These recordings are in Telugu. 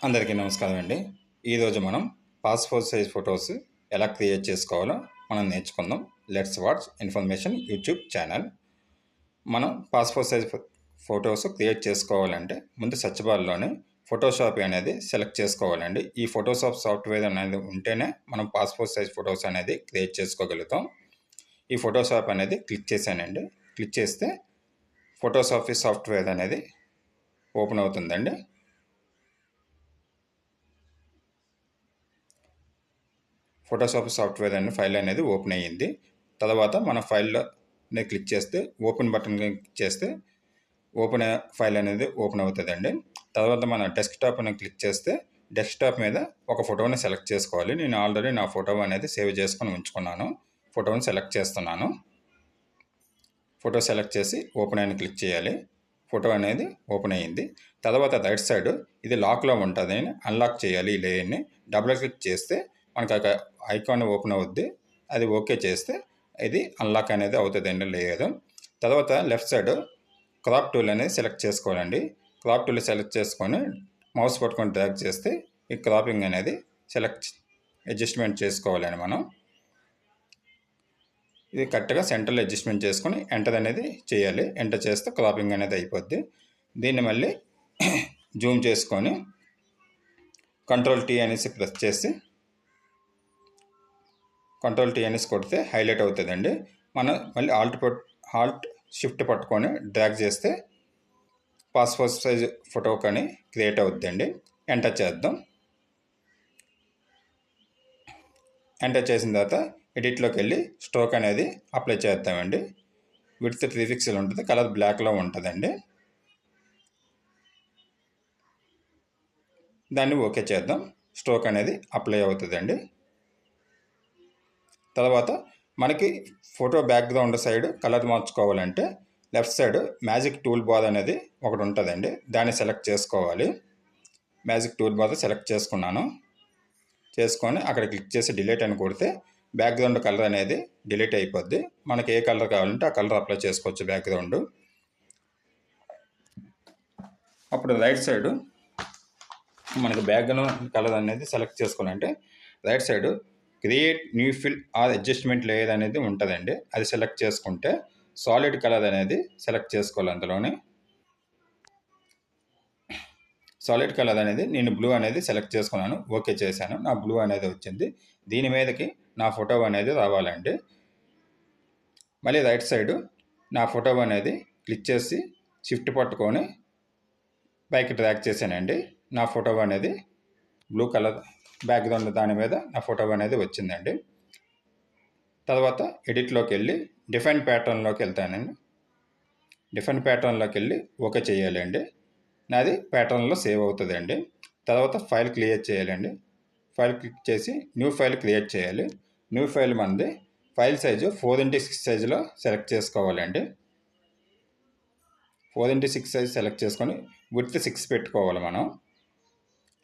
అందరికీ నమస్కారం అండి. ఈరోజు మనం పాస్పోర్ట్ సైజ్ ఫొటోస్ ఎలా క్రియేట్ చేసుకోవాలో మనం నేర్చుకుందాం. Let's watch information YouTube channel. మనం పాస్పోర్ట్ సైజ్ ఫొటోస్ క్రియేట్ చేసుకోవాలంటే ముందు సెర్చ్ బార్లోనే ఫోటోషాప్ అనేది సెలెక్ట్ చేసుకోవాలండి. ఈ ఫోటోషాప్ సాఫ్ట్వేర్ అనేది ఉంటేనే మనం పాస్పోర్ట్ సైజ్ ఫొటోస్ అనేది క్రియేట్ చేసుకోగలుగుతాం. ఈ ఫోటోషాప్ అనేది క్లిక్ చేశానండి. క్లిక్ చేస్తే ఫోటోషాప్ సాఫ్ట్వేర్ అనేది ఓపెన్ అవుతుందండి. ఫోటోషాప్ సాఫ్ట్వేర్ అనే ఫైల్ అనేది ఓపెన్ అయ్యింది. తర్వాత మన ఫైల్లో క్లిక్ చేస్తే ఓపెన్ బటన్ క్లిక్ చేస్తే ఓపెన్ ఫైల్ అనేది ఓపెన్ అవుతుందండి. తర్వాత మన డెస్క్టాప్ అని క్లిక్ చేస్తే డెస్క్టాప్ మీద ఒక ఫోటోని సెలెక్ట్ చేసుకోవాలి. నేను ఆల్రెడీ నా ఫోటో అనేది సేవ్ చేసుకొని ఉంచుకున్నాను. ఫోటోని సెలెక్ట్ చేస్తున్నాను. ఫోటో సెలెక్ట్ చేసి ఓపెన్ అని క్లిక్ చేయాలి. ఫోటో అనేది ఓపెన్ అయ్యింది. తర్వాత రైట్ సైడ్ ఇది లాక్లో ఉంటుంది, అన్లాక్ చేయాలి. ఈ లేయర్ని డబుల్ క్లిక్ చేస్తే మనకు ఐకాన్ ఓపెన్ అవుద్ది. అది ఓకే చేస్తే ఇది అన్లాక్ అనేది అవుతుందండి లేయర్. తర్వాత లెఫ్ట్ సైడ్ క్రాప్ టూల్ అనేది సెలెక్ట్ చేసుకోవాలండి. క్రాప్ టూల్ సెలెక్ట్ చేసుకొని మౌస్ పట్టుకొని డ్రాగ్ చేస్తే ఈ క్రాపింగ్ అనేది అడ్జస్ట్మెంట్ చేసుకోవాలండి. మనం ఇది కరెక్ట్గా సెంటర్లో అడ్జస్ట్మెంట్ చేసుకొని ఎంటర్ అనేది చేయాలి. ఎంటర్ చేస్తే క్రాపింగ్ అనేది అయిపోద్ది. దీన్ని మళ్ళీ జూమ్ చేసుకొని కంట్రోల్ టీ అనేసి ప్రెస్ చేసి కంట్రోల్ టీ అనేసి కొడితే హైలైట్ అవుతుందండి. మనం మళ్ళీ ఆల్ట్ షిఫ్ట్ పట్టుకొని డ్రాగ్ చేస్తే పాస్పోర్ట్ సైజ్ ఫోటో కానీ క్రియేట్ అవుతుందండి. ఎంటర్ చేద్దాం. ఎంటర్ చేసిన తర్వాత ఎడిట్లోకి వెళ్ళి స్ట్రోక్ అనేది అప్లై చేద్దామండి. విడ్త్ 3 పిక్సెల్ ఉంటుంది, కలర్ బ్లాక్లో ఉంటుందండి. దాన్ని ఓకే చేద్దాం. స్ట్రోక్ అనేది అప్లై అవుతుందండి. తర్వాత మనకి ఫోటో బ్యాక్గ్రౌండ్ సైడ్ కలర్ మార్చుకోవాలంటే left side magic tool bar అనేది ఒకటి ఉంటుందండి. దాన్ని సెలెక్ట్ చేసుకోవాలి. మ్యాజిక్ టూల్ బార్ సెలెక్ట్ చేసుకున్నాను. చేసుకొని అక్కడ క్లిక్ చేసి డిలీట్ అని కొడితే బ్యాక్గ్రౌండ్ కలర్ అనేది డిలీట్ అయిపోద్ది. మనకి ఏ కలర్ కావాలంటే ఆ కలర్ అప్లై చేసుకోవచ్చు బ్యాక్గ్రౌండ్. అప్పుడు రైట్ సైడ్ మనకి బ్యాక్గ్రౌండ్ కలర్ అనేది సెలెక్ట్ చేసుకోవాలంటే right side create new fill or adjustment layer అనేది ఉంటుందండి. అది సెలెక్ట్ చేసుకుంటే సాలిడ్ కలర్ అనేది సెలెక్ట్ చేసుకోవాలి. అందులోనే సాలిడ్ కలర్ అనేది నేను బ్లూ అనేది సెలెక్ట్ చేసుకున్నాను. ఓకే చేశాను. నా బ్లూ అనేది వచ్చింది. దీని మీదకి నా ఫోటో అనేది రావాలండి. మళ్ళీ రైట్ సైడ్ నా ఫోటో అనేది క్లిక్ చేసి షిఫ్ట్ పట్టుకొని పైకి డ్రాగ్ చేశానండి. నా ఫోటో అనేది బ్లూ కలర్ బ్యాక్గ్రౌండ్ దాని మీద నా ఫోటో అనేది వచ్చిందండి. తర్వాత ఎడిట్లోకి వెళ్ళి డిఫైన్ ప్యాటర్న్లోకి వెళ్తానండి. డిఫైన్ ప్యాటర్న్లోకి వెళ్ళి ఓకే చేయాలండి. నాది ప్యాటర్న్లో సేవ్ అవుతుందండి. తర్వాత ఫైల్ క్రియేట్ చేయాలండి. ఫైల్ క్లిక్ చేసి న్యూ ఫైల్ క్రియేట్ చేయాలి. న్యూ ఫైల్ మనది ఫైల్ సైజు 4x6 సైజులో సెలెక్ట్ చేసుకోవాలండి. 4x6 సైజ్ సెలెక్ట్ చేసుకొని విడ్త్ 6 పెట్టుకోవాలి. మనం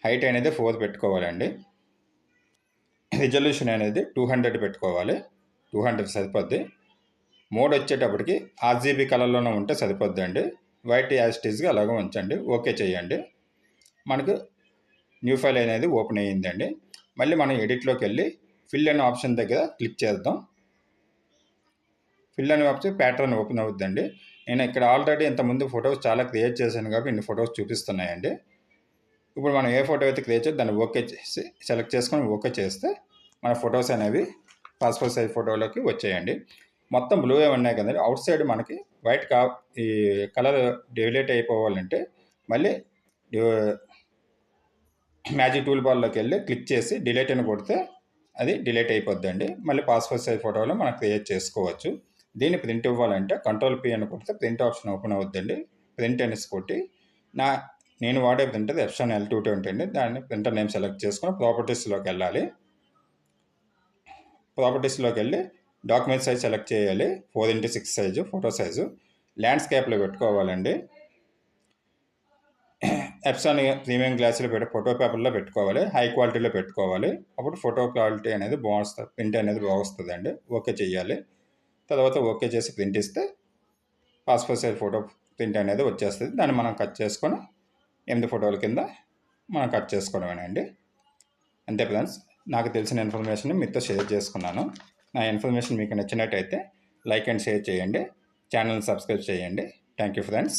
హైట్ అనేది 4 పెట్టుకోవాలండి. రిజల్యూషన్ అనేది 200 పెట్టుకోవాలి. 200 సరిపోద్ది. మోడ్ వచ్చేటప్పటికి RGB కలర్లోనే ఉంటే సరిపోద్దండి. వైట్ యాస్టీజ్గా అలాగే ఉంచండి. ఓకే చేయండి. మనకు న్యూ ఫైల్ అనేది ఓపెన్ అయ్యిందండి. మళ్ళీ మనం ఎడిట్లోకి వెళ్ళి ఫిల్ అనే ఆప్షన్ దగ్గర క్లిక్ చేద్దాం. ఫిల్ అనే ఆప్షన్ ప్యాటర్న్ ఓపెన్ అవుతుందండి. నేను ఇక్కడ ఆల్రెడీ ఇంతకుముందు ఫొటోస్ చాలా క్రియేట్ చేశాను కాబట్టి ఇన్ని ఫొటోస్ చూపిస్తున్నాయండి. ఇప్పుడు మనం ఏ ఫోటో అయితే క్రియేట్ చేసి దాన్ని ఓకే చేసి సెలెక్ట్ చేసుకొని ఓకే చేస్తే మన ఫొటోస్ అనేవి పాస్పోర్ట్ సైజ్ ఫోటోలోకి వచ్చాయండి. మొత్తం బ్లూ ఉన్నాయి కదండి. అవుట్ సైడ్ మనకి వైట్ ఈ కలర్ డిలీట్ అయిపోవాలంటే మళ్ళీ మ్యాజిక్ టూల్ బార్లోకి వెళ్ళి క్లిక్ చేసి డిలీట్ అని కొడితే అది డిలీట్ అయిపోద్దండి. మళ్ళీ పాస్పోర్ట్ సైజ్ ఫోటోలో మనం క్రియేట్ చేసుకోవచ్చు. దీన్ని ప్రింట్ ఇవ్వాలంటే కంట్రోల్ P అని కొడితే ప్రింట్ ఆప్షన్ ఓపెన్ అవుద్దండి. ప్రింట్ అనేసి కొట్టి నేను వాడే ప్రింటర్ Epson L220 అండి. దాన్ని ప్రింటర్ నేమ్ సెలెక్ట్ చేసుకొని ప్రాపర్టీస్లోకి వెళ్ళాలి. ప్రాపర్టీస్లోకి వెళ్ళి డాక్యుమెంట్ సైజ్ సెలెక్ట్ చేయాలి. 4x6 సైజు ఫోటో సైజు ల్యాండ్స్కేప్లో పెట్టుకోవాలండి. Epson ప్రీమియం గ్లాసులో ఫోటో పేపర్లో పెట్టుకోవాలి. హై క్వాలిటీలో పెట్టుకోవాలి. అప్పుడు ఫోటో క్వాలిటీ అనేది బాగుంటుంది, ప్రింట్ అనేది బాగుస్తుందండి. ఓకే చేయాలి. తర్వాత ఓకే చేసి ప్రింట్ ఇస్తే పాస్పోర్ట్ సైజ్ ఫోటో ప్రింట్ అనేది వచ్చేస్తుంది. దాన్ని మనం కట్ చేసుకొని 8 ఫోటోల కింద మనం కట్ చేసుకోవడమేనండి. అంతే ఫ్రెండ్స్, నాకు తెలిసిన ఇన్ఫర్మేషన్ మీతో షేర్ చేసుకున్నాను. నా ఇన్ఫర్మేషన్ మీకు నచ్చినట్టయితే లైక్ అండ్ షేర్ చేయండి. ఛానల్ని సబ్స్క్రైబ్ చేయండి. Thank you friends.